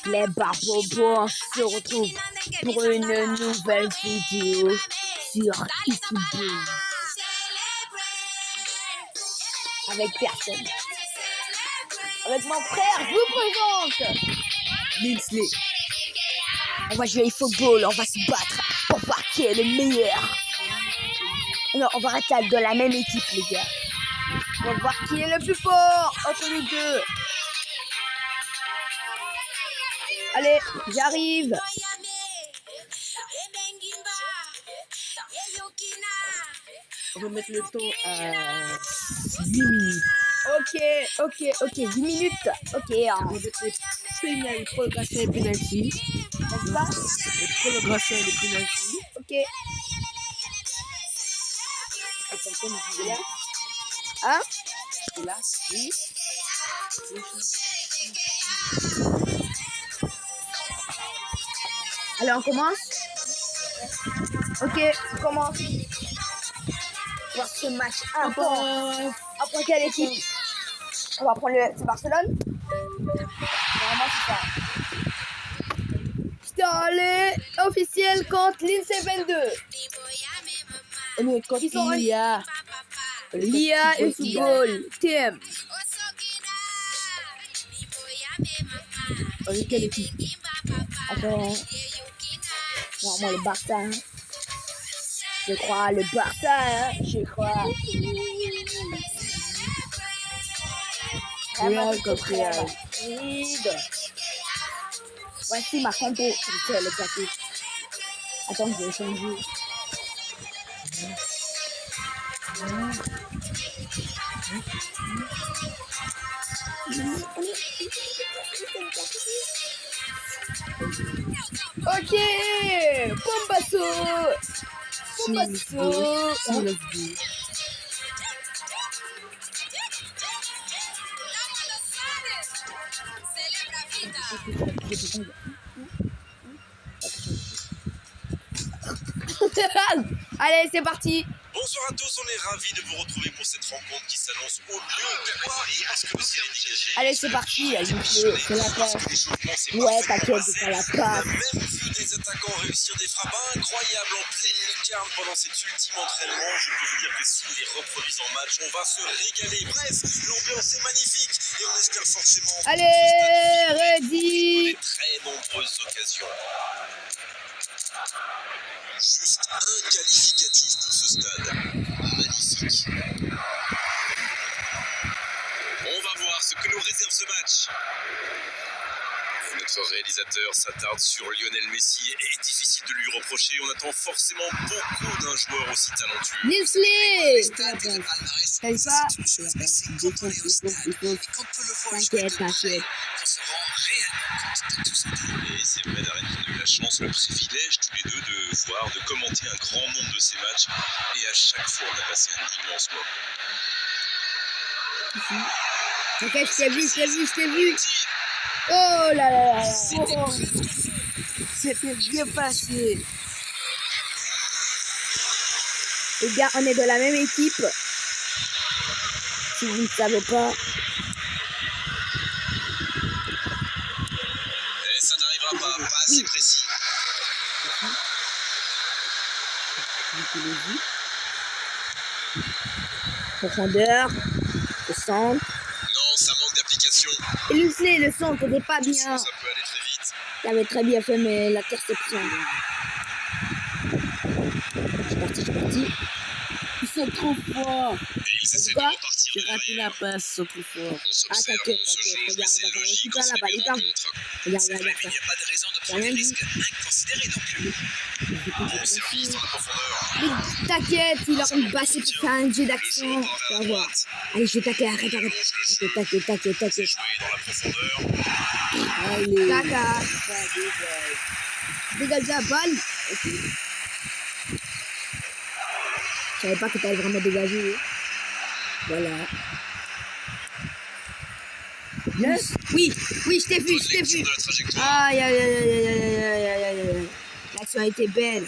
Les Barbobos se retrouvent pour une nouvelle vidéo sur YouTube. Avec personne. Avec mon frère, je vous présente Linsley. On va jouer au football, on va se battre pour voir qui est le meilleur. Non, on va rester dans la même équipe, les gars. On va voir qui est le plus fort entre les deux. Allez, j'arrive. On va mettre le temps à 8 minutes. Ok, 10 minutes. Ok. On va mettre les prolongations et penalty. N'est-ce pas? Les prolongations et les penalty. Ok. Hein? Et là, oui. Allez, on commence. Ok, on commence. Voir ce match important. Après quelle équipe? On va prendre c'est Barcelone. Normalement, c'est ça. Allez, officiel contre Linsley 22. On est contre l'IA. L'IA et football. TM. On est quelle équipe? Attends. Normalement, le Barça. Hein. Je crois, le Barça. Hein. Je crois. Real contre Real. Voici ma compo. Je sais le paquet. Attends, je vais changer. Ok, Bombasso. Allez, c'est parti. Bonsoir à tous, on est ravis de vous retrouver pour cette rencontre qui s'annonce au lieu de Paris. Est-ce que vous serez dégagé? Allez, c'est parti. C'est la passe. Ouais, t'inquiète, c'est la passe. On a même vu des attaquants réussir des frappes incroyables en pleine lucarne pendant cet ultime entraînement. Je peux vous dire que s'ils les reproduisent en match, on va se régaler. Bref, l'ambiance est magnifique et on espère forcément. Allez, ready. Des très nombreuses occasions. Juste un qualificatif pour ce stade. Magnifique. On va voir ce que nous réserve ce match. Notre réalisateur s'attarde sur Lionel Messi et est difficile de lui reprocher. On attend forcément beaucoup d'un joueur aussi talentueux. Linsley. T'inquiète, t'inquiète. Et c'est vrai, Darren, qu'on a eu la chance, le privilège tous les deux de voir, de commenter un grand nombre de ces matchs. Et à chaque fois, on a passé un immense moment. Ok, je t'ai vu. Oh là là. C'était bien passé. Les gars, on est de la même équipe. Si vous ne savez pas. Et ça n'arrivera pas assez précis. Profondeur. Le centre. Non, ça manque d'application. Et Linsley, le centre n'est pas bien. Ça peut aller très vite. T'avais très bien fait, mais l'interception. Je suis parti. Ils sont trop forts. Et ils essaient de Quoi? repartir J'ai raté derrière. la passe, ils sont trop forts. On s'observe, t'inquiète, on se jauge, mais regarde, c'est regarde, logique, on regarde se là-bas, met bien en regarde. contre. Regarde C'est vrai ça. qu'il n'y a pas de raison de prendre Rien des dit. risques inconsidérés non plus. On service dans la profondeur. Mais t'inquiète, il a une bâche pour faire un jeu d'action. Tu vas voir. Allez, je vais taquer, arrête. T'inquiète. T'inquiète. Jouer dans la profondeur. Allez. Taca. Dégage la balle. Ok. Je savais pas que t'allais vraiment dégager. Voilà. Yes. Oui, je t'ai vu. De la trajectoire. Aïe. L'action a été belle.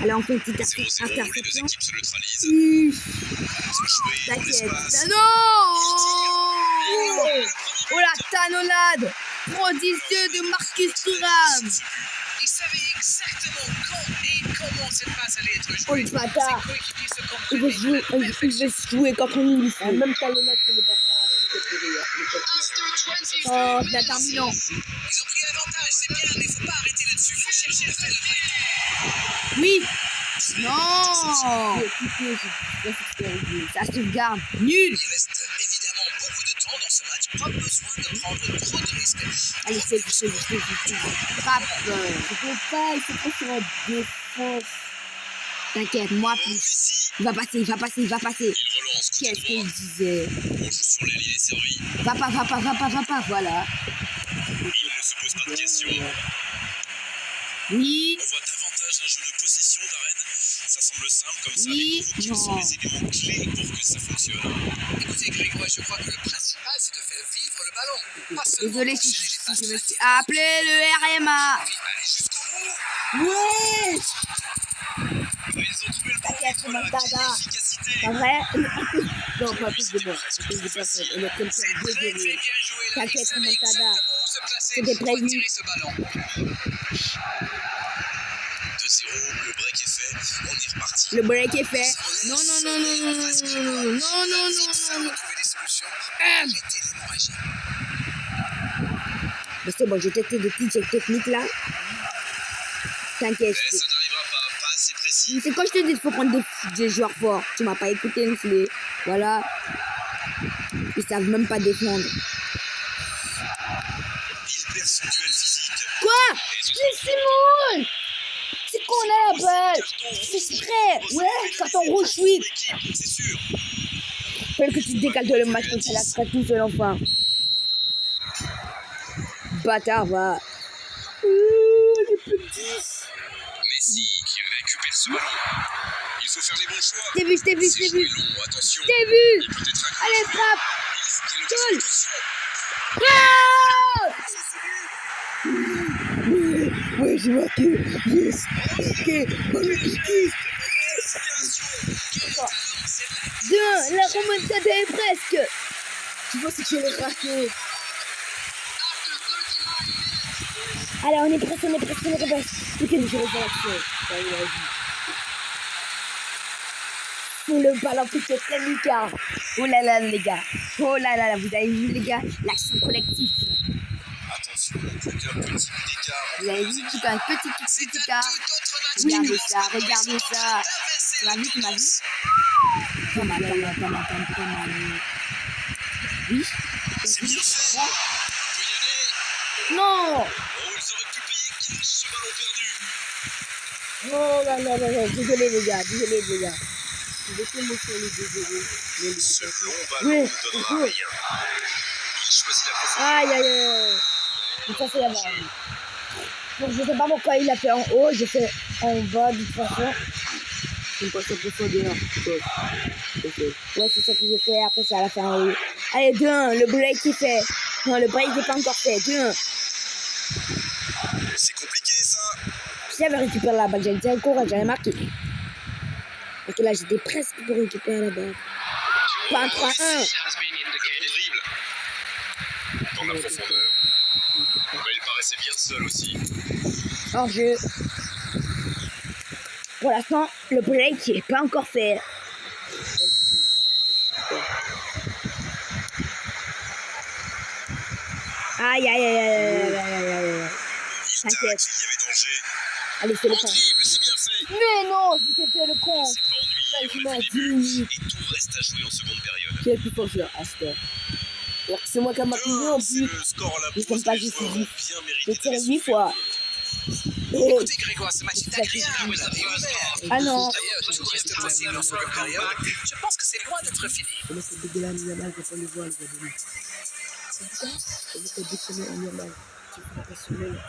Allez, on fait une petite 0-0, les deux interception. équipes se neutralisent. Mmh. Se jouer dans T'inquiète. l'espace. Non. Oh la talonnade prodigieux de Marcus Thuram. Il savait exactement quand et comment cette passe allait être jouée. Oh le bâtard. Ses coéquipiers se Il comprenaient veut jouer, il veut jouer contre nous. La même talonnade que le Barça a pris contre le Tottenham. Oh, déterminant. Ils ont pris l'avantage, c'est bien, mais faut pas arrêter là-dessus. Faut chercher à faire la faille. Oui. Non. Ça sauvegarde. Nul. Il reste évidemment beaucoup de temps dans ce match. Pas besoin de prendre trop de risques. Allez, c'est frappe. Je peux pas, il faut pas sur la défense. T'inquiète, moi plus. Messi, Il va passer. il relance côté Qu'est-ce droit. qu'il disait? On joue sur l'aile, il est servi. Va pas, voilà. Il ne se pose pas de questions. Oui. On voit davantage un jeu de possession d'Arène. Ça semble simple comme ça, Oui, mais pour vous, quels sont non. les éléments clés pour que ça fonctionne? Écoutez Grégoire, je crois que le principal c'est de faire vivre le ballon. Pas seulement Désolé si enchaîner les je passes me suis latérales. appelé le RMA. Allez jusqu'au bout. Ouais. Ils ont trouvé le bon T'inquiète, rythme, la Montada. efficacité. Pas vrai? Non, pas plus de moi. Pas plus de personne. On a comme ça C'est deux très zéro. bien joué. Là. T'inquiète, Il savait Montada. exactement où se placer C'était pour prévu. tirer ce ballon. 2-0, le break est fait. On est reparti. Le break est fait. Non. Trouver des solutions. Arrêtez l'hémorragie. Mais c'est bon, j'ai testé des petites techniques là. T'inquiète. Mais ça n'arrivera pas assez précis. C'est quand je te dis qu'il faut prendre des joueurs forts. Tu m'as pas écouté, Nestlé. Voilà. Ils savent même pas défendre. Il perd son duel physique. Quoi? Et ce C'est Simon! C'est qu'on a la balle! C'est exprès! Ouais, carton rouge, oui! équipe, c'est sûr. Fallait que tu te décales de le match comme ça, là, tu seras tout seul enfin. Bâtard, va. J'ai plus de 10. Messi qui récupère ce ballon. Il faut faire les bons choix. Je t'ai vu. C'est joué long, attention. Je t'ai vu! Il peut être incroyable. Allez, frappe! Il est Goal. Ouais, j'ai marqué. Yes. Ok. Deux, la remontada est presque. Tu vois ce que j'ai raté. Allez, on est pressé. Ok, je reviens l'action. Pour le ballon qui fait plein Lucas. Oh là là, les gars. Oh là là, vous avez vu, les gars, l'action collective. Attention, plus qu'un petit coup d'écart. Vous avez vu, tout un petit C'est un écart. tout autre match. Regardez ça, regardez ça. Tu m'as vu, tu m'as vu? Pas mal. Oui? C'est bien fait. On peut y aller. Non! Oh, ils auraient pu payer cash ce ballon perdu. Oh là là. Désolé, les gars. J'étais émotionné, désolé. Ce long ballon Oui, ne donnera oui. rien. Il choisit la profondeur. Aïe. De toute façon, il y avait un. Donc, je sais pas pourquoi il a fait en haut, j'ai fait en bas, de toute façon. C'est pas ça profondeur. Ouais, c'est ça que j'ai fait. Après, ça l'a fait en haut. Allez, 2-1. Le break est fait. Non, le break n'est pas encore fait. 2-1. C'est compliqué ça. Si j'avais récupéré la balle, j'allais dire courage, j'avais marqué. Parce que là, j'étais presque pour récupérer la balle. Pas un 3-1. Le bon dribble. Dans la profondeur. Mais il paraissait bien seul aussi. Hors jeu. Pour l'instant, le break n'est pas encore fait. Aïe. Il T'inquiète. tacle, il y avait danger. Allez, c'est le Bon con. dribble, c'est bien fait. Mais non, c'était le con. C'est pas ennuyé, on a vu des 10 buts. minutes. Et tout reste à jouer en seconde période. Qui est le plus fort joueur à cette heure? Alors que c'est moi qui ai marqué en C'est but. le score à la Ils pause. sont pas Les juste joueurs ont vite. bien J'ai mérité tiré d'aller 8 sauver fois. le but. Écoutez Grégoire, ce match est agréable. Vous avez ouvert. Ah non. D'ailleurs, tout reste possible en seconde période. Je pense que c'est loin d'être fini. C'est le but de la Yamal, je vais pas le voir, les amis. C'est ça? C'est le but de la Yamal. Tu fais la passion, que j'avance.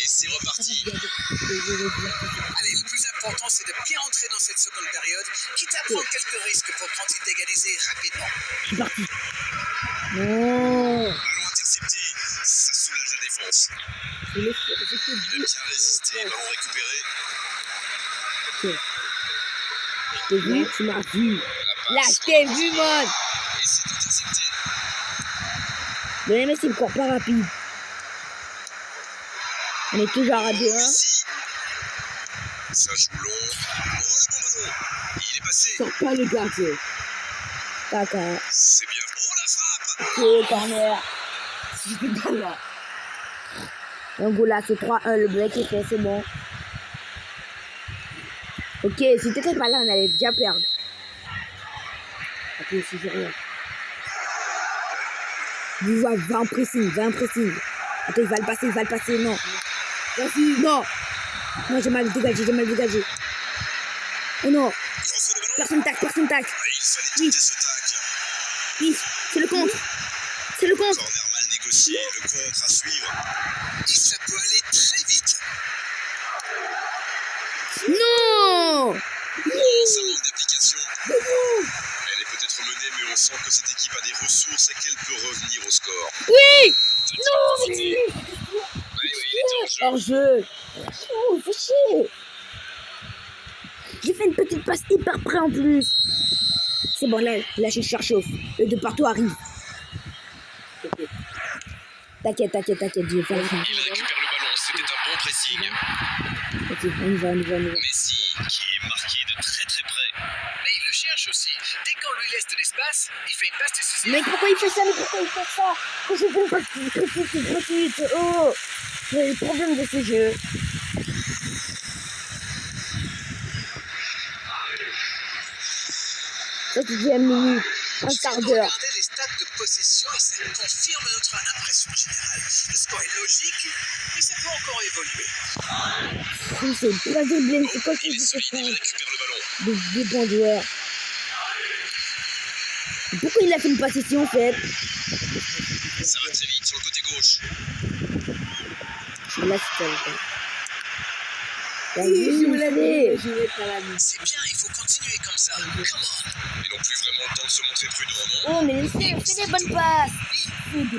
Et c'est reparti. Allez, le plus important, c'est de bien entrer dans cette seconde période, quitte à prendre quelques risques pour tenter d'égaliser rapidement. C'est parti. Non. Ballon intercepté. Ça soulage la défense. J'ai fait Il a bien résisté. Ballon récupéré. Je t'ai vu, tu m'as vu. La Là, passe. je t'ai vu, man. Et c'est intercepté. Le Messi ne court pas rapide. On est toujours à 2-1. Messi. Ça joue long. Oh, le bon ballon. Il est passé. Sors pas le gardien. D'accord. C'est bien. Oh, la frappe. Ok, corner. Je suis pas là. Donc voilà, c'est 3-1. Le break est fait, c'est bon. Ok, si t'étais pas là, on allait déjà perdre. Ok, si j'ai rien. Vous voyez, va en pressing, va en pressing. Attends, il va le passer, non. Vas-y. Non. Non, j'ai mal dégagé. Oh non, Il reçoit le ballon. personne tac. Ah, il fallait tenter ce tac. Oui, c'est le contre. Corner mal négocié. Le contre à suivre. Et ça peut aller très vite. Non. Oh, ça manque d'application. Elle est peut-être menée, mais on sent que cette équipe a des ressources et qu'elle peut revenir au score. Oui. Non. Oui, il était en jeu. Hors-jeu. Oh, faut chier. J'ai fait une petite passe hyper près en plus. C'est bon, là je cherche off. Le de partout arrive. T'inquiète, je vais faire le film. Il récupère le ballon. C'était un bon pressing. Ok, on y va. Messi, qui est marqué de très très près. Mais il le cherche aussi. Dès qu'on lui laisse de l'espace, il fait une passe décisive. Mais pourquoi il fait ça? Quand je fais une passe petite. Oh, j'ai le problème de ce jeu. Ça, c'est 10e minute. Un quart d'heure. Regardez les stats de possession et ça confirme notre impression générale. Le score est logique, mais ça peut encore évoluer. C'est pas des blagues, c'est quoi qui Il est dit solide, ça? il récupère le ballon. Des bons joueurs. Pourquoi il a fait une passe ici en fait? Ça va très vite sur le côté gauche. Là, c'est pas. Je voulais pas la mise. C'est bien, il faut continuer comme ça. Come on. Ils n'ont plus vraiment le temps de se montrer prudents, non? Oh, mais fais des bonnes passes.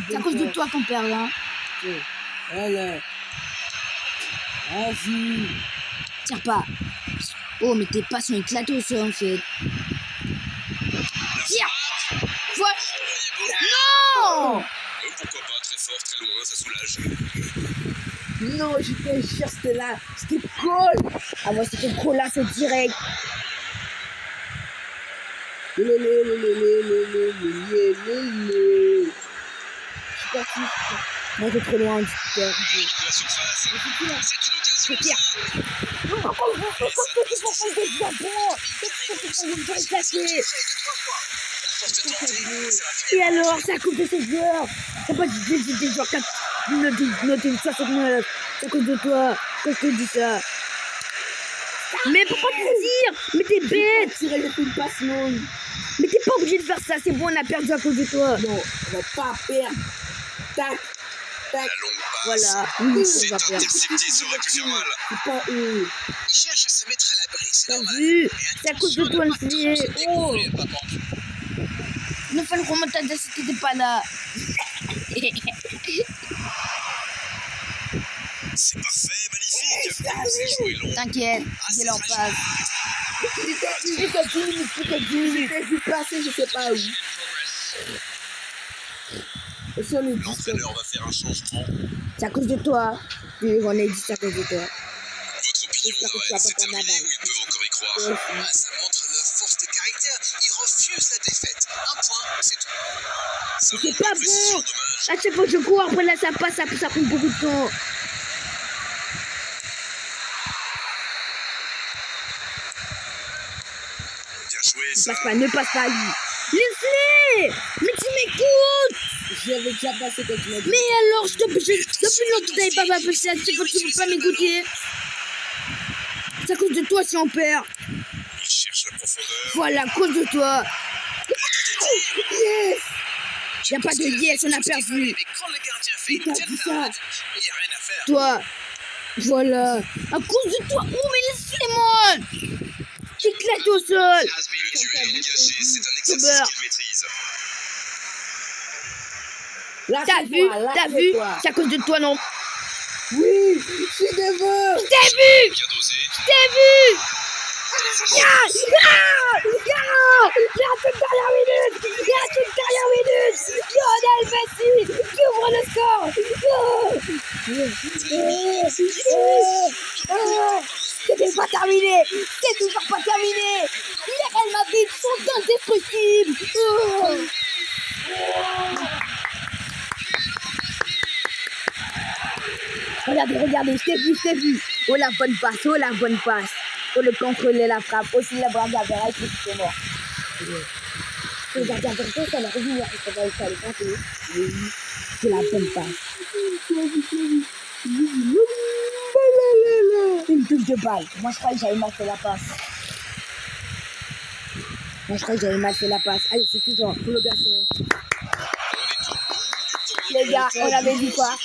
C'est à cause de toi qu'on perd là. Allez. Vas-y. Tire pas. Oh, mais tes passes sont éclatées au sol en fait. Tire. Quoi? Non. Pourquoi pas, très fort, très loin, ça soulage. Non, j'étais sûr, c'était là. C'était cool. Ah, moi c'était colasse direct. Je suis parti. Moi j'ai trop loin du terre. De la surface. C'est une C'est occasion. pire. Non, pourquoi vous faites ça? Et alors, c'est à cause de ces joueurs. T'as pas dit des joueurs 4 notés 69. C'est à cause de toi. Quand je te dis ça. Mais pourquoi tu tires? Mais t'es bête. Tirer le coup de passe, non. Mais t'es pas obligé de faire ça. C'est bon, on a perdu à cause de toi. Non, on va pas perdre. Tac. La longue passe. Voilà. Oui, C'est on va perdre. intercepté, ça aurait pu faire mal. C'est pas eux. Il cherche à se mettre à l'abri, c'est T'as normal. vu? Mais C'est à cause de toi, le filet. Oh, attention, pas pendu. ne fais le remontada si t'étais pas là. C'est parfait, magnifique. C'est joué long. T'inquiète, je leur passe. Plus que 10 minutes. Je suis passé, je sais pas où. Et si on est 10 L'entraîneur va faire un changement. C'est à cause de toi. Oui, on est dit c'est à cause de toi. Votre opinion, J'espère que tu vas c'est pas prendre la terminé balle. ou ils peuvent encore y croire? Ah, ça montre leur force de caractère. Ils refusent la défaite. Un point, c'est tout. Ça C'est manque pas de précision, bon. dommage. À chaque fois que je cours, après là ça passe, ça prend beaucoup de temps. Bien joué, ça. Ne passe pas à lui. Laisse-les. Mais tu m'écoutes. J'avais déjà passé quand tu m'as dit. Mais alors, je depuis longtemps t'avais pas passé ça, c'est que tu veux pas m'écouter. C'est à cause de toi si on perd. Il cherche la profondeur. Voilà, à cause de toi. Yes. Y a pas de yes, on a perdu. Mais quand le gardien fait une telle parade, il n'y a rien à faire. Toi, voilà. À cause de toi. Oh, mais laissez-moi. J'éclate au sol. Le duel est engagé, c'est un exercice qu'il maîtrise. T'as vu, c'est à cause de toi, non? Oui, je suis devant. T'as vu? Bien dosé. T'as vu? Il y a un truc dernière minute. Il y a un truc C'était pas terminé. C'est toujours pas terminé. Les Real Madrid sont indestructibles. Regardez, je t'ai vu. Oh la bonne passe. Oh le contrôle et la frappe. Aussi la brave d'Avera et puis c'est mort. Le gardien de ça va revenir. Ça va être le contrôle. C'est la bonne passe. Une touche de balle. Moi je crois que j'avais mal fait la passe. Allez, c'est toujours prolongation. Les gars, on avait dit quoi?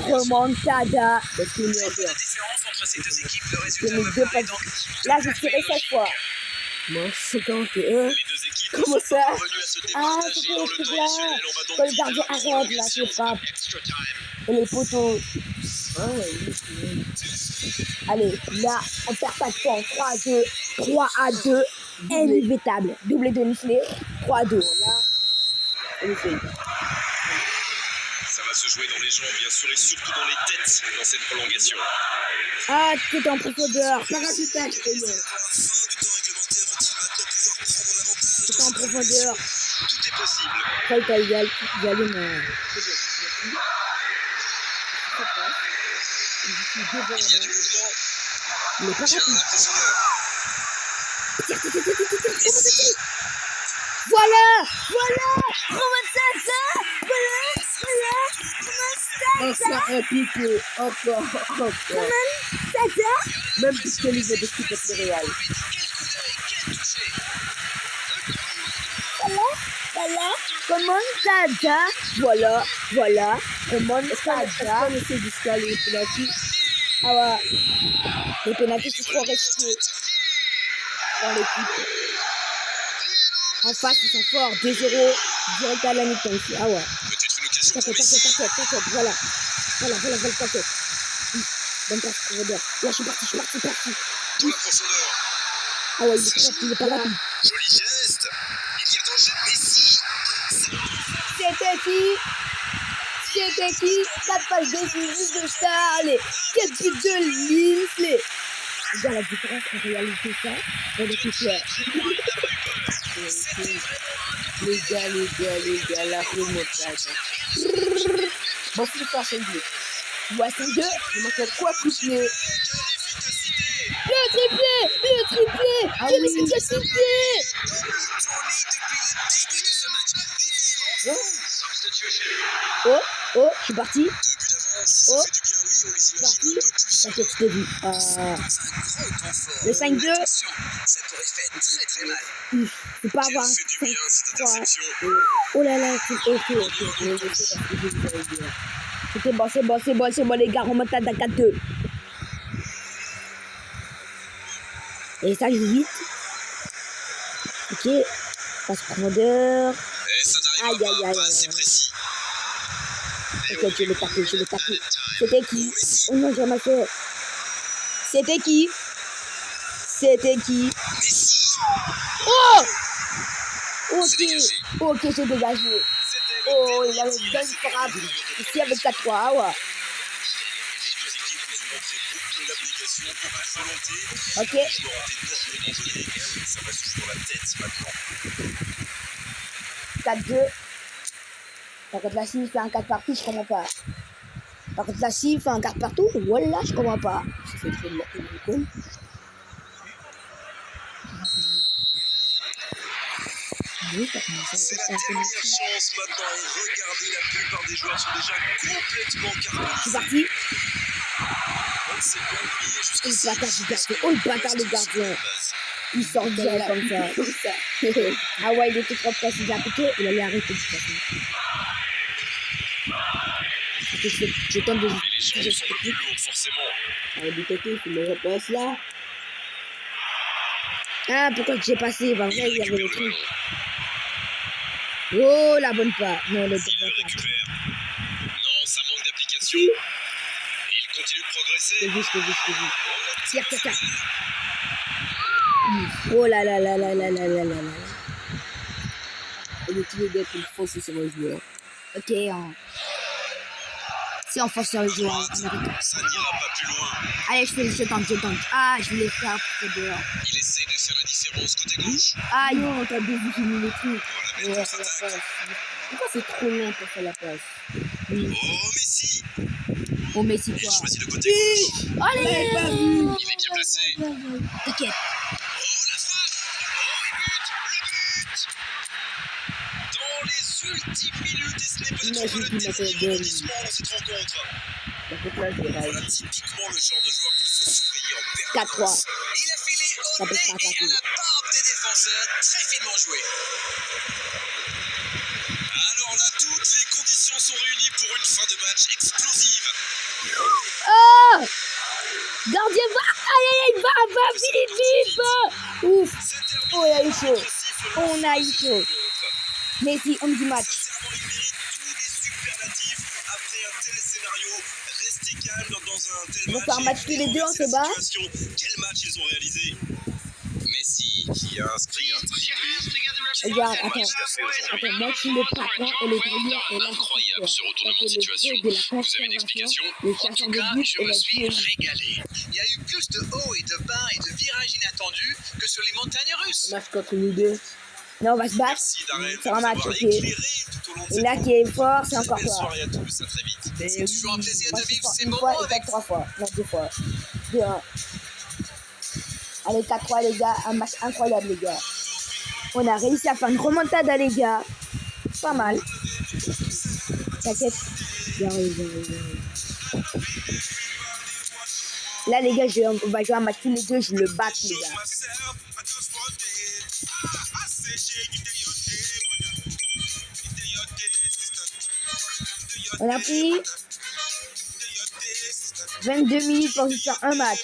Remontada. C'est la différence entre ces deux équipes. Le résultat va donc. Là, j'ai tiré cette fois. Moi, 51. Les deux équipes Comment sont ça? parvenues à se départager C'était dans le le truc temps là. additionnel. On va donc Quand le vivre gardien la arrête là, prolongation. je frappe. Extra time. Et les poteaux. Ah ouais, oui. Allez, là, on perd pas de temps. 3-2. Inévitable. Doublé de Michelet. 3-2. Là, on essaye. Ça va se jouer dans les jambes, bien sûr, et surtout dans les têtes dans cette prolongation. Ah, t'es en profondeur. Parachutage, À la fin du temps réglementaire, vont-ils maintenant pouvoir prendre l'avantage t'es dans en cette profondeur. Tout est possible. Après, t'as égalé, mais. Il y a du mouvement. Il est pas Tiens, rapide. la profondeur. Voilà. Romain Encore un piqué. Encore. Même pixelisé de ce qui peut le Real. Voilà. Remontada. Voilà. Remontada. On essaie d'escaler les pénaltys. Ah ouais. Les pénaltys, c'est trop risqué pour l'équipe. En face, ils sont forts. 2-0. Direct à la mi-temps ici. Ah ouais. Peut-être une occasion pour Messi. T'inquiète. Voilà, t'inquiète. Bonne passe, profondeur. Là, je suis parti. Dans la profondeur. Ah ouais, il est pas rapide. Joli geste. Il y a danger. Messi. C'était qui 4 passes décisives de Starley. 4 buts de Linsley. Regarde la différence en réalité, ça. On est tout clair. Les gars, la remontada. Bon, faut faire 5-2. Ouais, 5-2. Il manque quoi couper? Le triplé. Ah Quelle oui. efficacité. Tourné depuis le début de ce match. Oh, je suis parti. 2 buts d'avance. Ça Oh. fait du bien, oui. On les imagine un peu plus. T'inquiète, je t'ai vu. C'est un gros temps fort. Le 5-2. Attention, ça pourrait faire très mal. Faut pas avoir Quel fait du bien cette interception. Oh là là, ok. C'est bon, les gars, remontada à 4-2. Et ça joue vite. Ok. Passe profondeur. Et ça n'arrivera pas assez précis. Ok, je l'ai tapé. C'était qui? Oh non, j'ai mal fait. C'était qui? Messi. Oh! C'est dégagé. Ok, j'ai dégagé. Oh, il avait une bonne frappe. Ici avec 4-3, ah ouais. Les deux équipes nous ont montré beaucoup d'application, beaucoup de volonté. Ok. Les joueurs ont énormément donné l'égal. Ça va se jouer dans la tête maintenant. 4-2. Par contre, là, s'il fait un 4 partout, je comprends pas. Par contre, là, s'il fait un 4 partout, voilà, je comprends pas. C'est le fait de marquer le goal. C'est la dernière chance maintenant. Et regardez, la plupart des joueurs sont déjà complètement C'est carbonisés. parti. On s'est pas ennuyé Oh, jusqu'ici. le bâtard du gardien. Oh, le bâtard le gardien. Il sort direct comme ça. Ah ouais, il était trop près. S'il a piqué, il allait arrêter de toute façon. Je tente de... Et les jambes sont plus lourdes, forcément. Avec du côté, il faut le repasse là. Ah, pourquoi j'ai passé? Bah, vrai, il y avait le truc. Oh, la bonne part. Non, le Il bonne le part. récupère. Non, ça manque d'application. Il continue de progresser. Je t'ai vu. Tire. Oh là là. Et le tir d'être une fausse sur un joueur. Ok, Si on force sur le joueur américain. Ça n'ira pas plus loin. Allez, je tente. Ah, je voulais faire pour dehors. Il essaie de faire la différence côté gauche. Aïe. Non, t'as bien vu, j'ai mis le truc. Pour la Ouais, mettre c'est la contre-attaque. passe. Pourquoi c'est trop long pour faire la passe? Oh, Messi! Oh, Messi, Il quoi. choisit le côté gauche. Allez. Il est bien placé. T'inquiète. Oh, la frappe! Oh, le but! Dans les ultimes minutes, et ce n'est peut-être pas le dernier rebondissement dans cette rencontre. Donc là, je vais Voilà typiquement le genre de joueur qu'il faut surveiller en 4-3. permanence. Il a filé au nez et à la barbe des défenseurs. Très finement joué. Alors là, toutes les conditions sont réunies pour une fin de match explosive. Oh. Gardien, va. Allez, va, vite. Ouf. Oh, il a eu chaud. On a eu chaud. Messi, homme du match. Sincèrement, il mérite tous les superlatifs après un tel scénario. Rester calme dans un tel On va match. faire un match tous les deux, on se bat. Quel match ils ont réalisé? Messi qui a inscrit un triplé. Regarde, Quel attends. match il a fait aujourd'hui. Attends, moi, je suis le patron et le grilleur est là. Incroyable ce retournement de situation. Vous avez une explication? Le En chasseur tout de cas, but je et me la suis tuerie. régalé. Il y a eu plus de hauts et de bas et de virages inattendus que sur les montagnes russes. match contre nous deux. Là, on va se battre. Merci Darren de Sur un nous match, avoir ok. éclairé tout au long de Et cette là, qui est fort, c'est encore belle fort. soirée à tous. À très vite. C'est toujours un plaisir Moi, de je suis vivre fort ces une fois moments et avec 4-3 fois. Non, 2 fois. 2-1. Allez, 4-3, les gars. Un match incroyable, les gars. On a réussi à faire une remontada, les gars. Pas mal. T'inquiète. J'arrive. Là, les gars, on va jouer un match tous les deux. Je le batte, les gars. On a pris 22 minutes pour juste faire un match.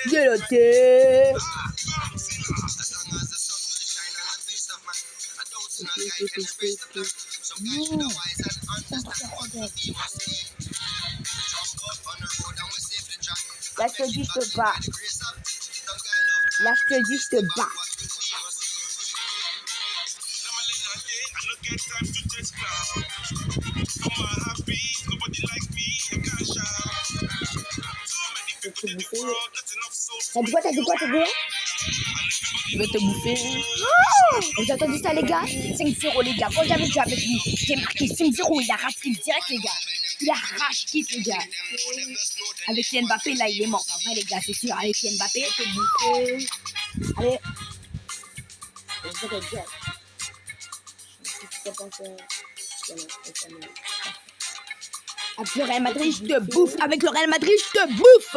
Déloté. Là, je te dis, je te bats. Là, je te dis, je te bats. T'as dit quoi? Je vais te bouffer. Vous avez entendu ça, les gars? 5-0, les gars. Quand j'avais joué avec lui, j'ai marqué 5-0. Il a racheté direct, les gars. Il a racheté, les gars. Avec Kylian Mbappé, là, il est mort. En vrai, les gars, c'est sûr. Avec Kylian Mbappé, je te bouffer. Allez. Avec le Real Madrid, je te bouffe. Avec le Real Madrid, je te bouffe.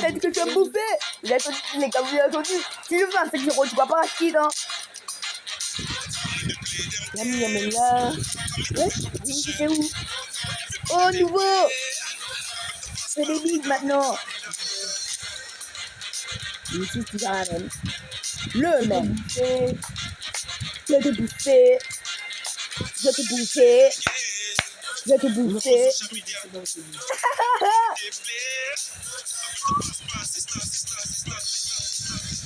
T'as dit que tu vas me bouffer. Vous avez entendu, les gars, vous avez entendu. Si je fais un 7-0, tu vas pas racheter, hein. Yami là. Ouais, c'est où? Oh, nouveau. C'est des bigs maintenant. Le truc qui va même. Le même. Je vais te bouffer. Je vais te bouffer. Je vais te bouffer.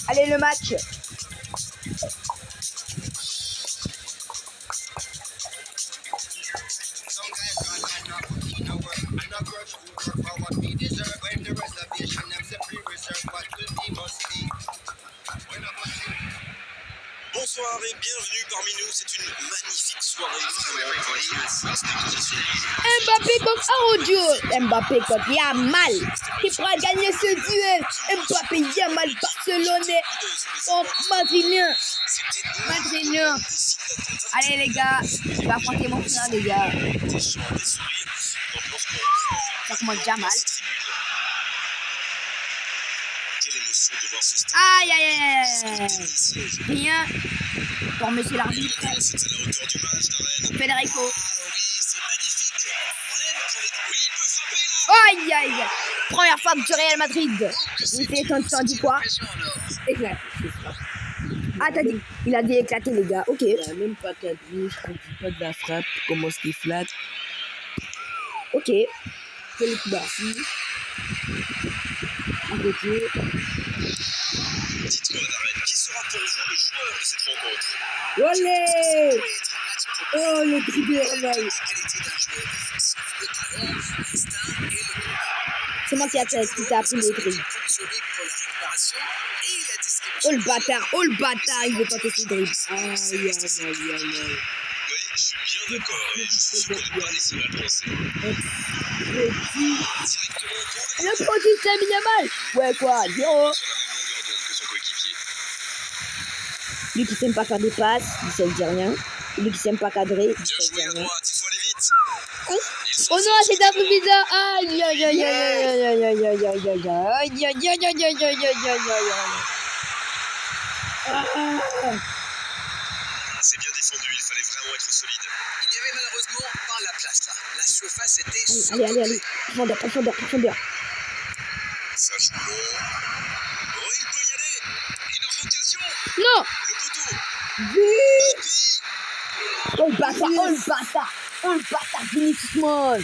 Allez, le match. Bonsoir et bienvenue parmi nous. C'est une magnifique soirée, vraiment. Mbappé contre Arodio. Mbappé contre Yamal. Qui pourra gagner ce duel? Mbappé, Yamal, Barcelonais contre Madrilène. Allez, les gars. Je vais affronter mon frère, les gars. Ça commence Yamal. Aïe, aïe, aïe. Rien pour monsieur l'arbitre. Federico. Aïe, aïe. Première fois du Real Madrid. Il fait t'en dis quoi? Éclate. Ah, t'as dit. Il a dit éclater, les gars. Ok. Il a même pas qu'à dire, je ne pas de la frappe, comment ce qui flatte. Ok. Fais le coup bas. À côté. Dites-moi, Darren, qui sera pour vous le joueur de cette rencontre? Olé! Ça pourrait être un match pour Oh, le dribble toutes Ronald. les qualités d'un joueur offensif, le talent, l'instinct et le combat. C'est moi qui a appris le dribble. Fonctionner pour la récupération et la distribution. Oh le bâtard, il veut tenter ses dribbles. Aïe, aïe, aïe, aïe. Oui, je suis bien d'accord, et je ne connais pas les seuls à le penser. Directement au corner. Le produit c'est Yamal. Ouais quoi, 0. Sur la même longueur d'onde que son coéquipier. Lui qui s'aime pas faire des passes, il sait dire rien. Lui qui s'aime pas cadrer, il Bien sait joué dire à rien. droite, il faut aller vite. Oh non, c'est un truc bizarre. Aïe aïe aïe aïe aïe aïe aïe aïe aïe aïe aïe aïe aïe aïe aïe aïe aïe aïe aïe aïe. C'est bien défendu, il fallait vraiment être solide. Il n'y avait malheureusement pas la place là. La surface était Allez. Profondeur. Ça joue long. Oh, il peut y aller. Énorme occasion. Non. Le poteau. Oh le bâtard, Vinicius.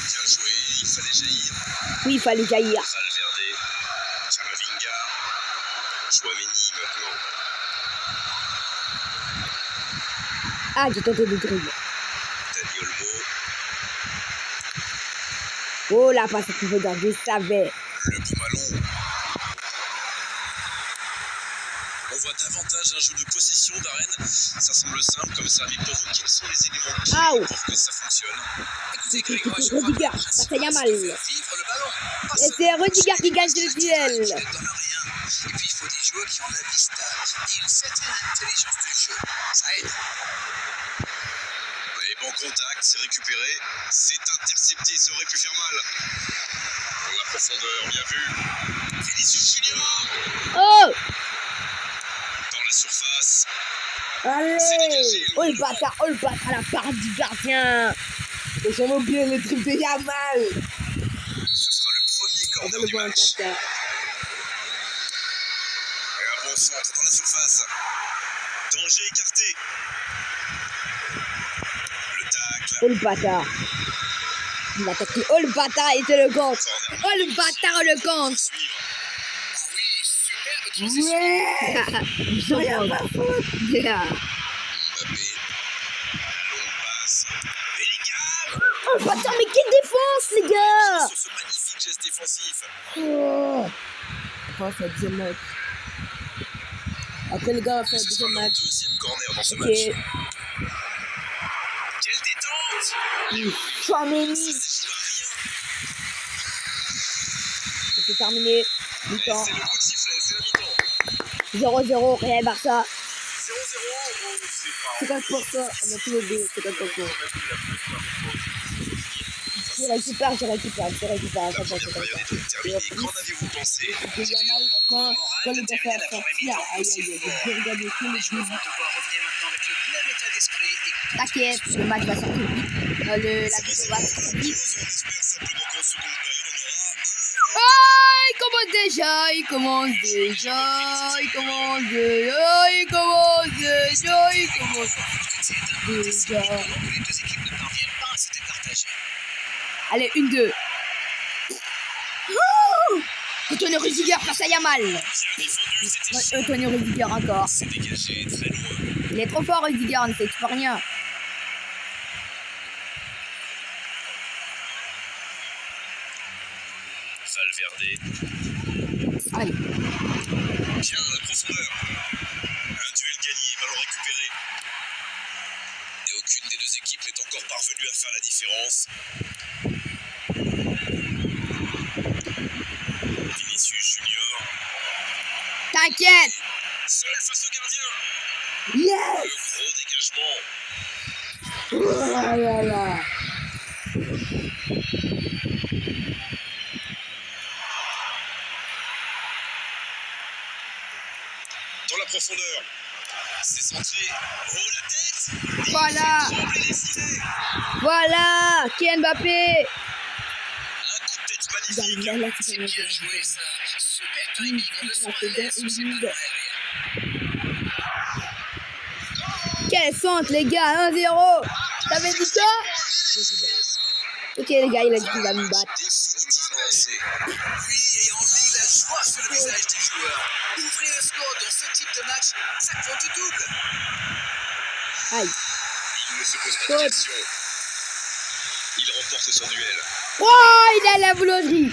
Bien joué, il fallait jaillir. Oui, il fallait jaillir. Valverde, Camavinga, Chouameni maintenant. Ah, j'ai tenté de dribble. Dani Olmo, Oh la passe que je garde, je savais. le bon ballon. On voit davantage un jeu de possession d'Arène. Ça semble simple comme ça, mais pour vous, quels sont les éléments clés pour que ça fonctionne? Écoutez, Grégoire, Rudiger, ça fait mal. vivre le ballon. Et c'est Rudiger qui gagne le duel. Ne donne rien. Et puis il faut des joueurs qui ont la vista et une certaine intelligence du jeu. Ça aide. Oui, bon contact, c'est récupéré. C'est intercepté, ça aurait pu faire mal. La profondeur, bien vu. Vinicius Junior Oh. dans la surface. Allez! C'est dégagé. Oh le bâtard, la parade du gardien. J'ai jamais oublié le dribble de Yamal. Ce sera le premier On va corner le du voir en match. 4. Et un bon centre dans la surface. Danger écarté. Le tacle. Oh le bâtard. Il va taper. Oh le bâtard, et c'est le gank. Oh le bâtard, le gank. Suivre. Ah oui, superbe transition. Ouais! Rien pas faute! Yeah. Mbappé. Longue passe. Bellingham. Oh le bâtard, mais quelle défense les gars. Sur ce magnifique geste défensif. Oh! Enfin, c'est le deuxième match. Après, les gars, on va faire le Ce sera deuxième leur match. deuxième corner dans ce Ok. match. Quelle détente. Chouameni. Ça se joue à rien. C'est terminé. Et Mi-temps. c'est le coup de sifflet, c'est la mi-temps. 0-0, Real Barça. 0-0, c'est pas... 50%, on a tous les deux, 50%. Je récupère. La première période est donc terminée. Qu'en avez-vous pensé? Et Yamal, quand le gars fait la sortie, aïe aïe aïe, j'ai regardé tous les Ils vont jeux. devoir revenir maintenant avec le même état d'esprit et T'inquiète, le match va sortir vite. La vidéo va sortir vite. On espère simplement qu'en seconde période, on aura Ah, il commence déjà. un que les deux équipes ne parviennent pas à se départager. Allez, 1-2. Oh, Antonio Rudiger face à Yamal. bien défendu, c'était Antonio Rudiger encore. c'est dégagé très loin. Il est trop fort Rudiger, on ne sait pas rien. Valverde, Allez. bien la profondeur. Un duel gagné, ballon récupéré. Et aucune des deux équipes n'est encore parvenue à faire la différence. Vinicius Junior, T'inquiète. seul face au gardien. Yes! Le gros dégagement. Oh là là! Dans la profondeur. C'est centré. Oh la tête. Voilà. Trembler les filets. Voilà. Kylian Mbappé. Un coup de tête magnifique. Là, c'est C'est bien joué ça. Super timing. On ne sent rien sur ces ballons aériens. Quel centre les gars, 1-0. T'avais dit ça? Ok les gars, il a dit qu'il va me battre. Définitivement lancé. Oui, et voir sur le visage des joueurs. Ouvrir le score dans ce type de match, ça compte double. Aïe. Il ne se pose pas de questions. Il remporte son duel. Oh, il a la boulangerie.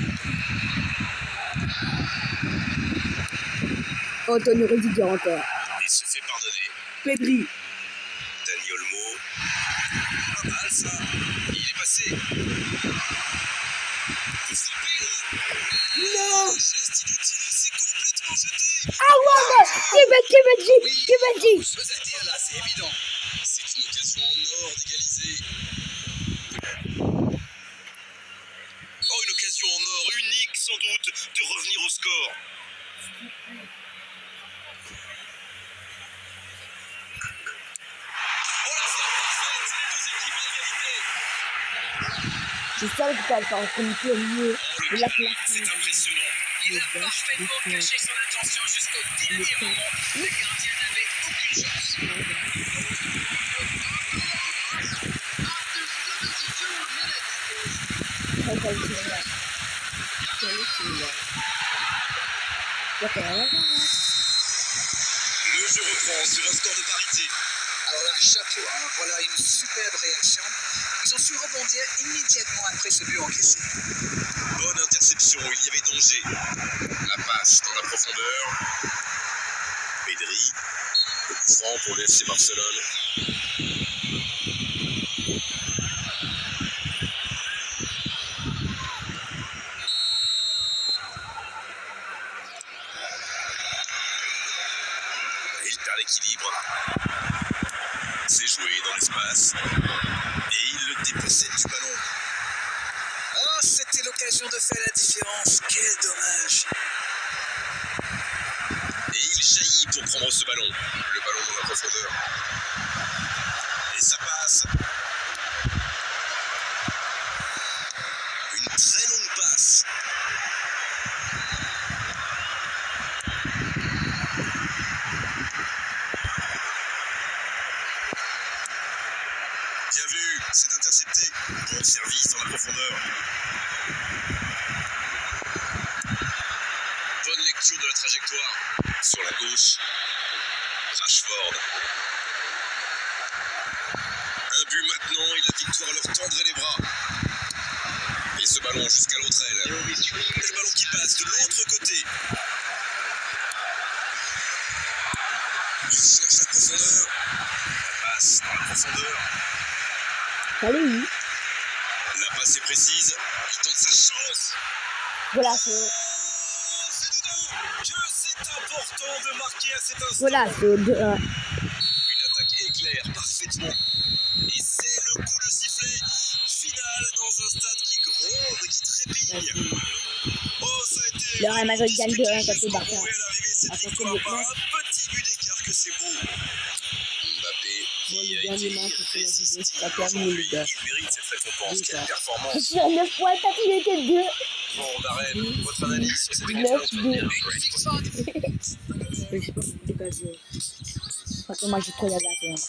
Antonio Rudiger encore. Et se fait pardonner. Pedri. Dani Olmo. Pas mal ça. Il est passé. Il frappé. Non. Geste inutile, il s'est complètement jeté. Ah ouais, Kibadji. Chose à dire là, c'est évident. C'est une occasion en or d'égaliser. Oh, une occasion en or unique sans doute de revenir au score. Oh là, c'est les deux équipes à égalité. Je savais que t'allais faire comme tu mieux. Oh, Et là, tu l'as c'est impressionnant. Il a parfaitement caché son intention jusqu'au dernier moment. Le gardien n'avait aucune chance. Le jeu reprend sur un score de parité. Alors là, chapeau, hein. Voilà une superbe réaction. Ils ont su rebondir immédiatement après ce but encaissé. Bonne interception, il y avait danger. La passe dans la profondeur. Pedri. Le coup franc pour le FC Barcelone. Il perd l'équilibre. C'est joué dans l'espace. Et il le dépossède du ballon. Oh, c'était l'occasion de faire la différence. Quel dommage. Et il jaillit pour prendre ce ballon. Le ballon dans la profondeur. Et ça passe. Une très longue passe. Bien vu, c'est intercepté. Bon service dans la profondeur. Bonne lecture de la trajectoire. Sur la gauche. Rashford. Un but maintenant et la victoire leur tendrait les bras. Et ce ballon jusqu'à l'autre aile. Et le ballon qui passe de l'autre côté. Il cherche la profondeur. La passe dans la profondeur. Salut. La passe est précise. Il tente sa chance. Voilà, c'est C'est dedans. Que c'est important de marquer à cet instant. voilà, c'est Une attaque éclair parfaitement. Et c'est le coup de sifflet final dans un stade qui gronde, qui trépigne. Oh, ça a été. Le Real Madrid gagne 2-1 contre le Barça. Savouré à l'arrivée, cette Après victoire le par match. un petit but d'écart que c'est beau. Mbappé, Bon, qui le a dernier été match, après la vidéo irrésistible sera terminée, aujourd'hui, les gars. il mérite cette récompense. Oui, Quelle ça. performance. sur 9 points, t'as qu'il était 2. Bon, Darren, votre analyse sur cette 9-2. Victoire du Mais je sais pas pour l'occasion. Parce que moi, j'ai trop d'agacement.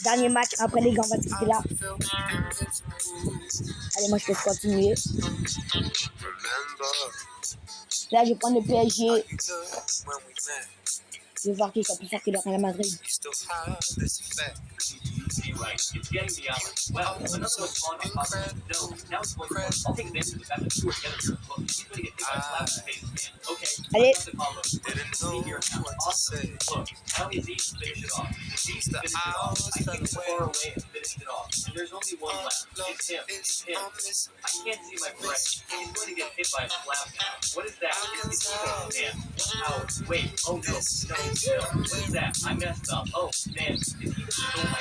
Dernier match, après les gars, on va se quitter là. Allez, moi, je peux continuer. Là, je vais prendre le PSG. Je vais voir qui ça peut faire que le Real Madrid. It's getting the hour. Well, another one's on my pocket. No, now it's going to work. I'll take advantage of the fact that two are together here. Look, he's going to get hit by a slap in the face, man. Okay, Allez. that's the combo. See here now. Awesome. Look, now he's easy to finish it off. He's to finish it off. I kicked it far away and finished it off. And there's only one left. It's him. It's him. I can't see my friend. He's going to get hit by a slap now. What is that? It's ego, man. Oh, wait. Oh, no. No, no. What is that? I messed up. Oh, man. Is he going to stole my...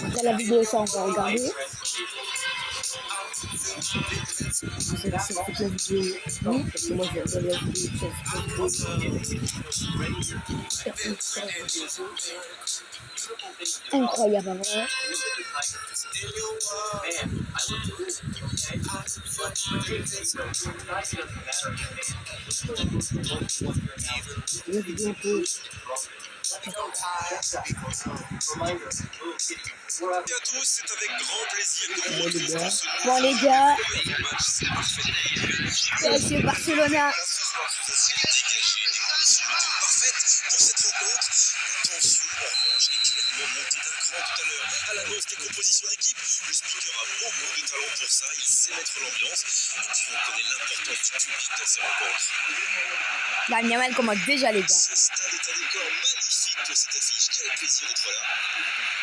Après la vidéo, ça, on va regarder. C'est toute la vidéo. Non, parce que moi, j'ai regardé la vidéo sur Incroyable, hein, vraiment. la vidéo un peu. Et à tous, c'est avec grand plaisir que nous retrouvons ce Bon les gars, match. C'est parfait. PSG Barcelona. Dégagé des conditions météo parfaites pour cette rencontre. La tension, en revanche, est clairement montée d'un cran tout à l'heure. À l'annonce des compositions d'équipe, le speaker a beaucoup de talent pour ça. Il sait mettre l'ambiance. Et puis, on connaît l'importance du public dans ces rencontres. La Yamal commence déjà les gars. Ce stade est un décor magnifique pour cette affiche. Quel plaisir d'être là.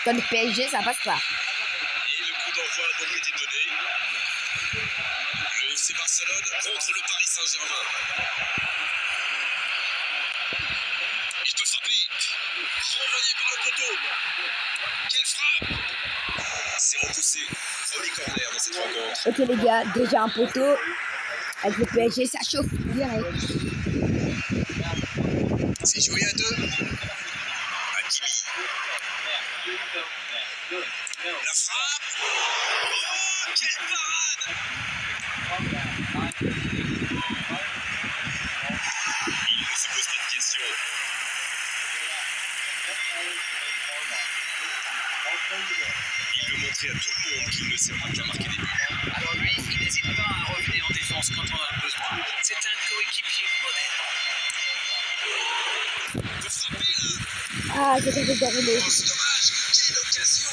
Dans le PSG, ça passe pas. Et le coup d'envoi a donc été donné. Le FC Barcelone contre le Paris Saint-Germain. Il peut frapper. Renvoyé par le poteau. Quelle frappe. C'est repoussé. Premier corner dans cette rencontre. Ok les gars, déjà un poteau. Avec le PSG, ça chauffe direct. C'est joué à 2. Hakimi. La frappe. Oh, quelle parade. Il ne se pose pas de questions. Il veut montrer à tout le monde qu'il ne sert pas qu'à marquer des buts. Alors lui, il n'hésite pas à revenir en défense quand on en a besoin. C'est un coéquipier modèle. Il peut frapper là. Ah, c'est ça, c'est terminé. Oh, c'est dommage. Quelle occasion.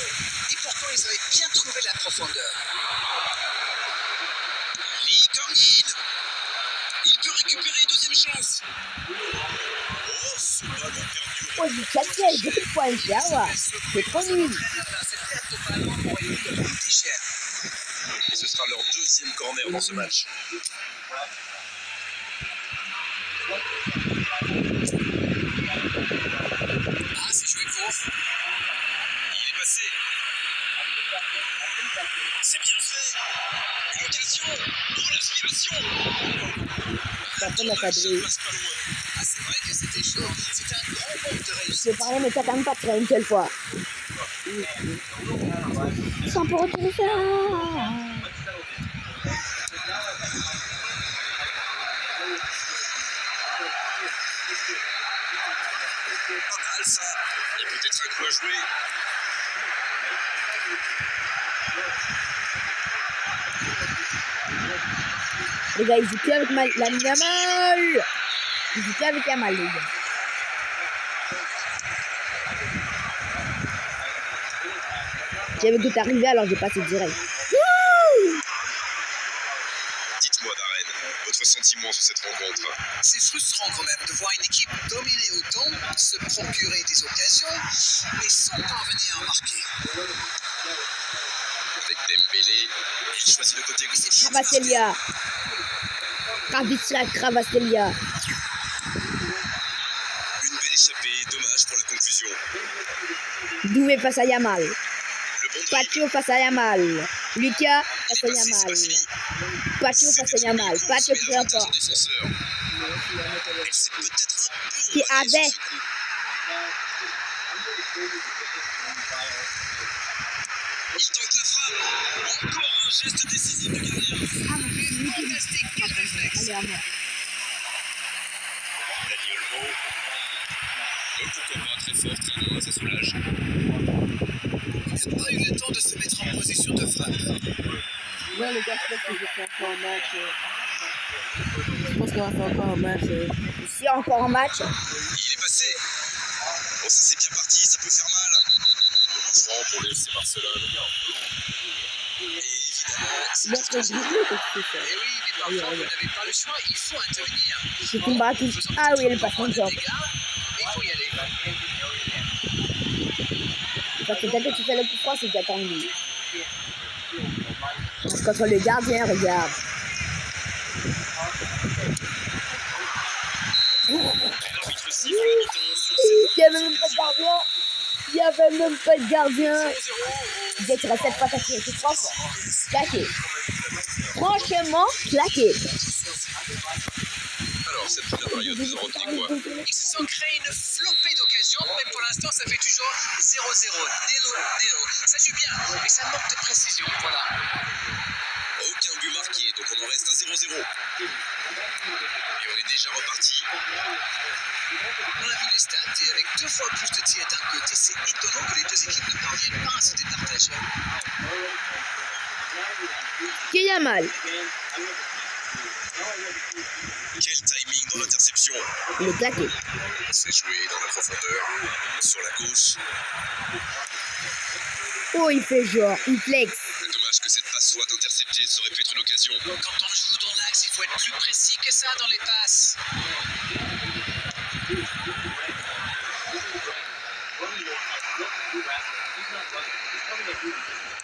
Et pourtant, ils avaient bien trouvé la profondeur. Lee Kang-in. Il peut récupérer une deuxième chance. Oh, ce ballon perdu. Oh, j'ai cassé beaucoup de fois, c'est trop nul. Cette perte de ballon aurait pu leur coûter cher. Et ce sera leur deuxième corner dans ce match. Ah, c'est joué court. Il est passé. C'est bien fait. Une occasion. Oh, l'inspiration. Après, la cadrée. Passe pas loin. Ah, c'est vrai que c'était chaud. C'était un grand manque de réussite. Je vais parler, mais t'attends pas de faire une seule fois. Sans pour retourner ça. Pas mal ça. Il y a peut-être un coup à jouer. Les gars, ils jouent plus avec la Yamal. Ils jouent plus avec Yamal, les gars. J'avais vu que t'arrivais, alors j'ai passé direct. Dites-moi, Darren, votre sentiment sur cette rencontre. C'est frustrant quand même de voir une équipe dominer autant, se procurer des occasions, mais sans parvenir à marquer. Avec Dembélé, il choisit le côté gauche. Cravastelia. Ravitsa Cravastelia. Une belle échappée, dommage pour la conclusion. Doué face à Yamal. Le bon Patio face à Yamal. Lucas face à Yamal. Patio face à Yamal. Patio qui remporte. Qui avait. Il tente la frappe. Encore un geste décisif du gardien. Fantastique, quel réflexe. Allez, à moi. Dani Olmo. Pourquoi pas, très fort, très loin, ça soulage. Il n'a pas eu le temps de se mettre en position de frappe. Ouais, les gars, je pense que je vais faire encore un match. Je pense qu'on va faire encore un match. S'il y a encore un match. Il est passé. Bon, ça c'est bien parti, ça peut faire mal. Franc pour le FC Barcelone. Et évidemment, c'est Il y a que Griezmann qui fait ça. Eh oui, mais parfois, vous n'avez pas le choix, il faut intervenir. C'est Toumbatou. Ah oui, elle passe son job. Mais il faut y aller. Parce que dès que tu fais le coup franc, c'est attendu. Parce que contre le gardien, regarde. l'arbitre siffle le mi-temps sur Il n'y avait même pas de gardien. Il n'y avait même pas de gardien. Il disait qu'il restait pas claqué. C'est trop fort. Claqué. Franchement, claqué. Alors, cette première période, vous en retenez quoi? Ils se sont créés une flopée d'occasions, mais pour l'instant, ça fait toujours 0-0. Nilo. Ça joue bien, mais ça manque de précision. Voilà. Aucun but marqué, donc on en reste à 0-0. Et on est déjà reparti. On a vu les stats, et avec 2 fois plus de Qui a mal? Quel timing dans l'interception. Il est claqué. C'est joué dans la profondeur, sur la gauche. Oh, il fait genre, il flex. Dommage que cette passe soit interceptée, ça aurait pu être une occasion. Quand on joue dans l'axe, il faut être plus précis que ça dans les passes.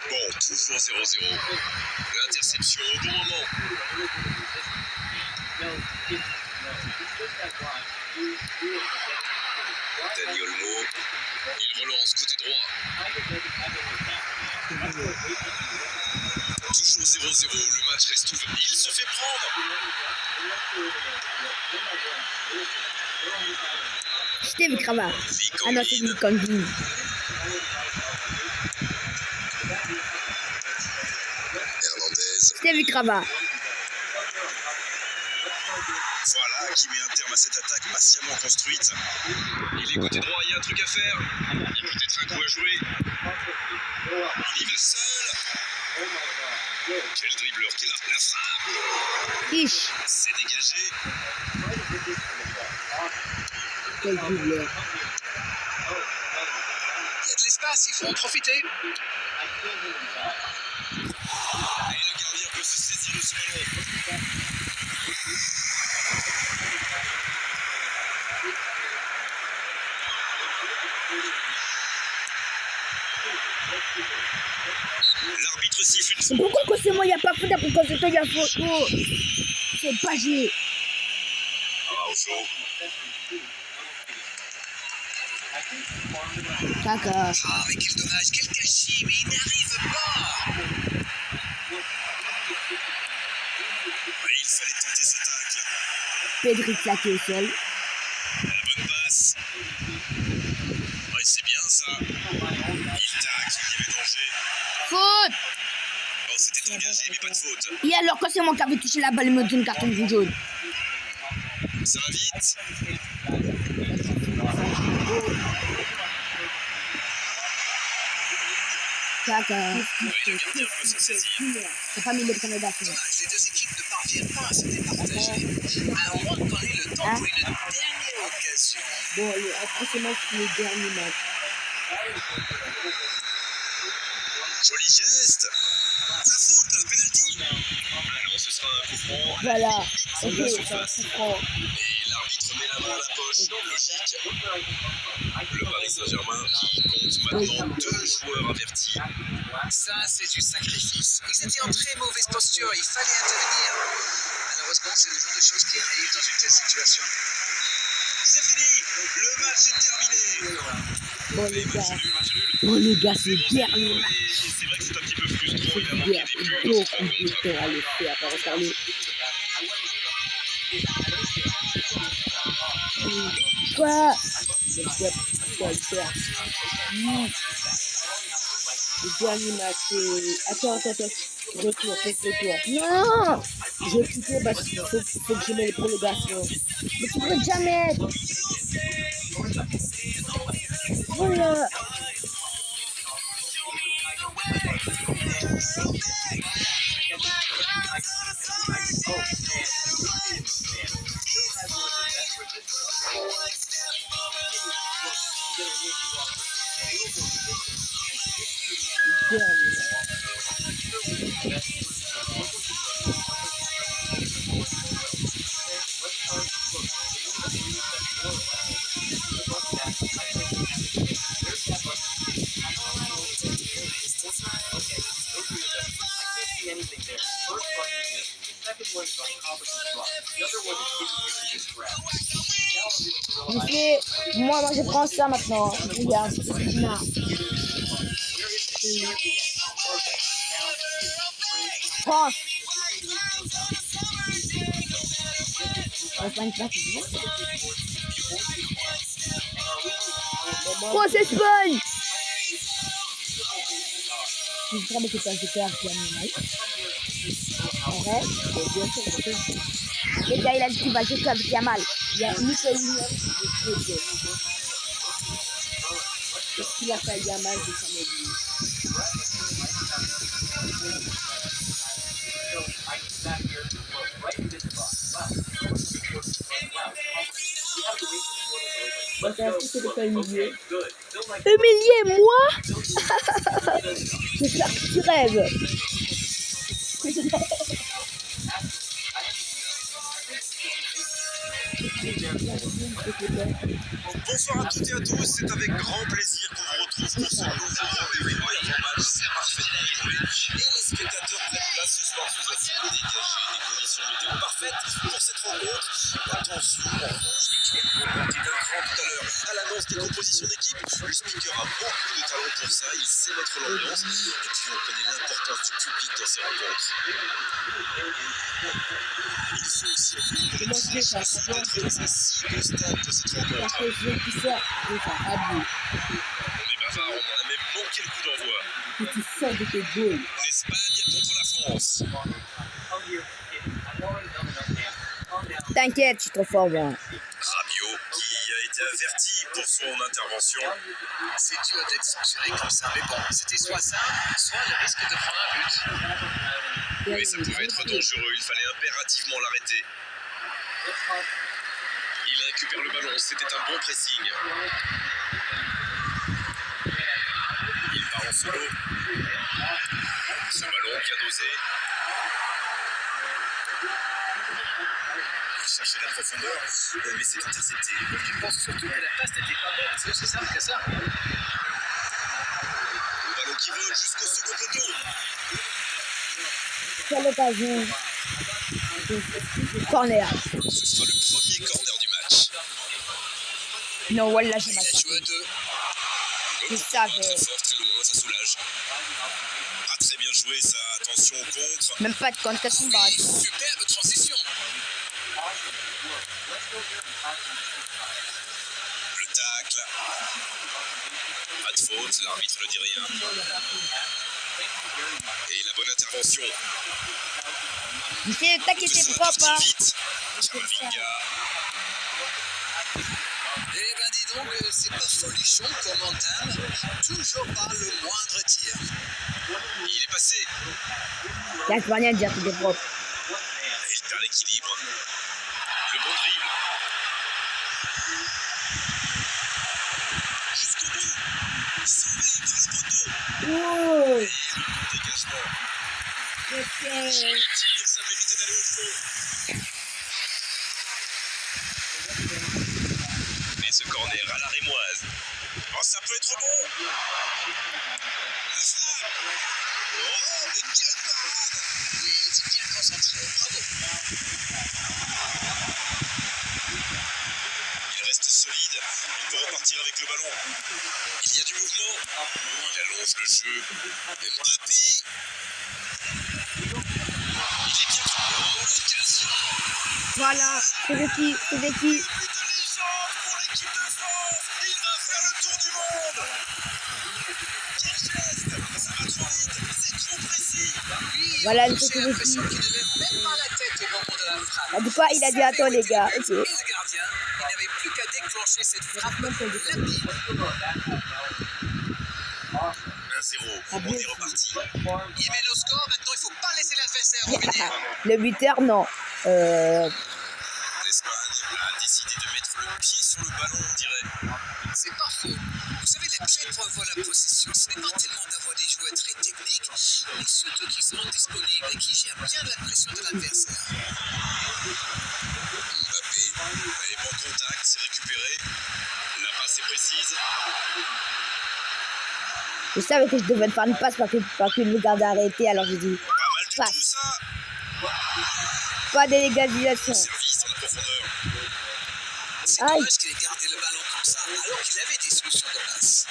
Bon, toujours 0-0. L'interception au bon moment. Dani Olmo, il relance côté droit. Toujours 0-0, le match reste ouvert. Il se fait prendre. Steve Crava. Lee Ah non, c'est Conlin. Lee Conlin. Hernandez. Steve Crava. Voilà qui met un terme à cette attaque patiemment construite. Il est côté droit, il y a un truc à faire. Il y a peut-être un coup à jouer. Il y va seul. Quel dribbleur, quelle arme, la frappe. Ish. C'est dégagé. Quel dribbleur. Il y a de l'espace, il faut en profiter. Et le gardien peut se saisir de ce ballon. L'arbitre siffle une Mais pourquoi quand c'est moi, il n'y a pas faute, après quand c'est toi, il y a faute? Oh, c'est pas joué. Araujo. Caca. Ah, mais quel dommage, quel gâchis, mais il n'arrive pas. Il fallait tenter ce tacle. Pedri claqué au sol. La bonne passe. Ouais, c'est bien ça. Il tacle, il y avait danger. Faute. Oh, c'était engagé, mais pas de faute. Et alors, quand c'est moi qui avais touché la balle, il me donne carton rouge jaune. Ça va vite. Caca. Ouais, le gardien peut s'en saisir. C'est pas mis le Canada. Les deux équipes ne parviennent pas à se départager. À moins qu'on ait le temps pour une dernière occasion. Bon, après, c'est moi qui fais le dernier match. Joli geste. Ça faute, le penalty. Alors, ce sera un coup franc. Voilà. Ok, De la c'est un surface. coup franc. Et l'arbitre met la main à la poche. Logique. Le Paris Saint-Germain qui compte maintenant 2 joueurs avertis. Ça, c'est du sacrifice. Ils étaient en très mauvaise posture, il fallait intervenir. Malheureusement, c'est le genre de choses qui arrivent dans une telle situation. C'est fini. Le match est terminé. Bon, les Match gars. nul, match nul. Bon, les gars, c'est le dernier match. Et c'est vrai que c'est un petit peu frustrant. Il Il a y manqué a des buts dans beaucoup cette de rencontre. temps à le faire. Par regarder. Quoi? Je vais le faire. Le dernier match, attends. Retour. Non! Je vais quitter parce qu'il faut que je mette les prolongations. Mais tu peux jamais! Voilà! Le dernier match. Buffet, moi je prends ça maintenant. Regarde. Non. France. France-Espagne. Je vais me couper un peu qui a mis mal. Ouais, bien sûr. Les gars, il a dit qu'il va jouer avec Yamal. Il y a Nico Williams qui est bien. Qu'est-ce qu'il a fait à Yamal, je ne sais pas. est-ce que tu fais humilier? Humilier moi? J'espère que tu rêves. Bonsoir à toutes et à tous, c'est avec grand plaisir qu'on vous retrouve pour ce nouveau rendez-vous avant-match. C'est parfaitement déroulé. Et les spectateurs prennent place ce soir sous un ciel dégagé, des conditions météo parfaites pour cette rencontre. Attention, en revanche, l'équipe est montée d'un cran tout à l'heure. À l'annonce des compositions d'équipe, le speaker a beaucoup de talent pour ça, il sait mettre l'ambiance. Et puis on connaît l'importance du public dans ces rencontres. Il faut aussi Comment je fais ça? d'être dans un cible stade de cette rencontre. Parce que je veux qu'il soit déjà habillé. On est bavard, on en a même manqué le coup d'envoi. Que tu sors de tes goals. L'Espagne contre la France. T'inquiète, je suis trop fort, moi. Rabiot qui a été averti pour son intervention. C'est dur d'être sanctionné comme ça, mais bon, c'était soit ça, soit le risque de prendre un but. Mais ça pouvait être dangereux, il fallait impérativement l'arrêter. Il récupère le ballon, c'était un bon pressing. Il part en solo. Ce ballon bien dosé. Il cherchait la profondeur, mais c'est intercepté. Je pense surtout que la passe n'était pas bonne, c'est aussi simple que ça. Le ballon qui vole jusqu'au second poteau. Quelle occasion. Corner. Ce sera le premier corner du match. Non, voilà, j'ai Il mal. a joué à deux. Je savais. Très fort, très loin, ça soulage. Pas très bien joué, ça. Attention au contre. Même pas de contestation back. Superbe transition. Le tacle. Pas de faute, l'arbitre ne dit rien. Et la bonne intervention. C'est ta qui Tout était ça propre, hein. parti vite. Camavinga. Eh ben dis donc, c'est pas folichon comme entame, toujours pas le moindre tir. Il est passé. Là, je peux rien dire, c'était propre. Et il perd l'équilibre. Le bon dribble. Jusqu'au bout. Sauvé par le poteau. Oh, Et le bon dégagement. c'était... Le tir, ça méritait d'aller au fond. Mais ce corner à la rémoise. Oh, ça peut être bon. La frappe. Oh, mais quelle parade. Oui, il était bien concentré, bravo. Il reste solide. Il peut repartir avec le ballon. Il y a du mouvement. Il allonge le jeu. Mbappé. Il est bien. Oh, l'occasion. Voilà, c'est de qui? C'est de qui? But de légende pour l'équipe de France. Il va faire le tour du monde. Quel geste. Ça va trop vite. C'est trop précis. Oui, Voilà, j'ai le fait que le l'impression qu'il ne lève même pas la tête au moment de la frappe. En tout cas, il a dit attends, les gars. Ok. Et le gardien, il n'avait plus qu'à déclencher cette frappe rapide. 1-0. On est reparti. Il met le score, maintenant il ne faut pas laisser l'adversaire revenir. Le buteur, non. L'Espagne a décidé de mettre le pied sur le ballon, on dirait. C'est pas faux. Vous savez, la clé pour avoir la possession, ce n'est pas tellement d'avoir des joueurs très techniques, mais surtout qui sont disponibles et qui gèrent bien la pression de l'adversaire. Mbappé. Allez, bon contact, c'est récupéré. La passe est précise. Je savais que je devais faire une passe parce que le gardien a arrêté, alors j'ai dit Pas mal du passe. tout, ça. Pas d'égalisation. Service dans la profondeur. C'est Aïe. dommage qu'il ait gardé le ballon comme ça, alors qu'il avait des solutions de passe.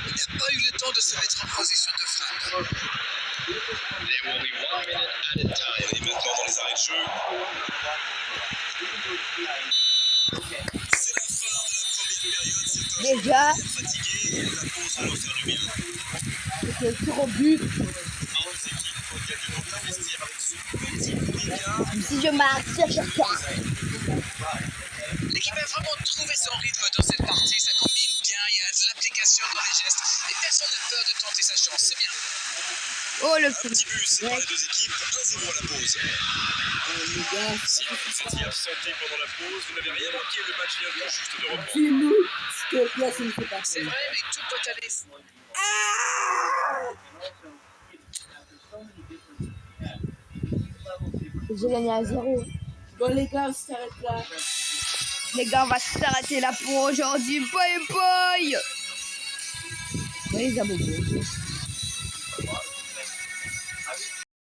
Il n'a pas eu le temps de se mettre en position de frappe. On est maintenant dans les arrêts de jeu. C'est la fin de la première période. C'est un Déjà, joueur fatigué. La pause va leur faire du bien. c'est le tir au but. Les équipes gagnent donc le vestiaire avec ce petit écart. Si je marque sur terre. L'équipe a vraiment trouvé son rythme dans cette partie, ça combine bien, il y a de l'application dans les gestes. conteste et personne n'a peur de tenter sa chance. C'est bien. Oh, le Un petit but sépare les deux équipes, 1-0 à la pause. Les gars, Si vous vous étiez absenté pendant la pause, vous n'avez rien manqué, le match vient tout juste de reprendre. dis-nous, s'il te plaît, s'il ne fait pas C'est vrai, mais tout peut aller. J'ai gagné à 0. Bon, les gars, on s'arrête là. Les gars, on va s'arrêter là pour aujourd'hui. Bye bye. Oui, les abonnés.